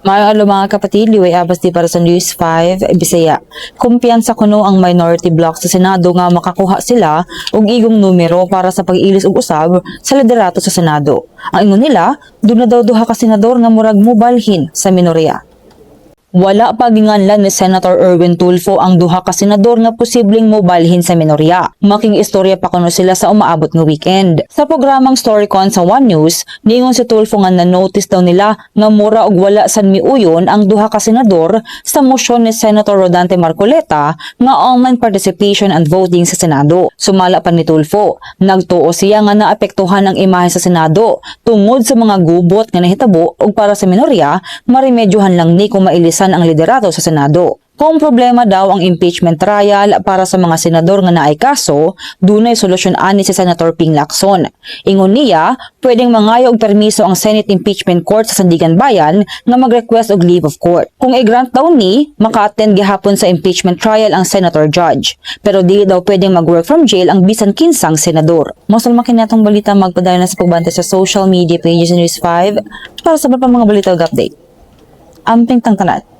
Maayong mga kapatid, liway abas di para sa News 5, Bisaya. Kumpiyansa kuno ang minority bloc sa Senado nga makakuha sila og igong numero para sa pag-ilis og usab sa liderato sa Senado. Ang ingon nila, doon na daw duha ka senador nga murag mobalhin sa minorya. Wala pa ginganlan ni Senator Erwin Tulfo ang duha ka senador nga posibleng mobalhin sa minorya. Making istorya pa kuno sila sa umaabot nga weekend. Sa programang Storycon sa One News, niingon si Tulfo nga na-notice daw nila nga mura og wala san miuyon ang duha ka senador sa mosyon ni Senator Rodante Marcoleta nga online participation and voting sa Senado. Sumala pa ni Tulfo, nagtuo siya nga naapektuhan ang imahe sa Senado tungod sa mga gubot nga nahitabo ug para sa minorya, marimedyohan lang ni kung mailisan ang liderato sa Senado. Kung problema daw ang impeachment trial para sa mga senador nga naay kaso, dunay solusyon ani si Senator Ping Lacson. Ingon niya, pwedeng mangayo og permiso ang Senate Impeachment Court sa Sandigan Bayan nga mag-request og leave of court. Kung i-grant daw ni, maka-attend gihapon sa impeachment trial ang senator judge. Pero dili daw pwedeng mag-work from jail ang bisan kinsang senador. Mosal makinatong balita magpadayon na sa pagbantay sa social media pages ni News 5 para sa mga balita ug update. Amping tangtanan.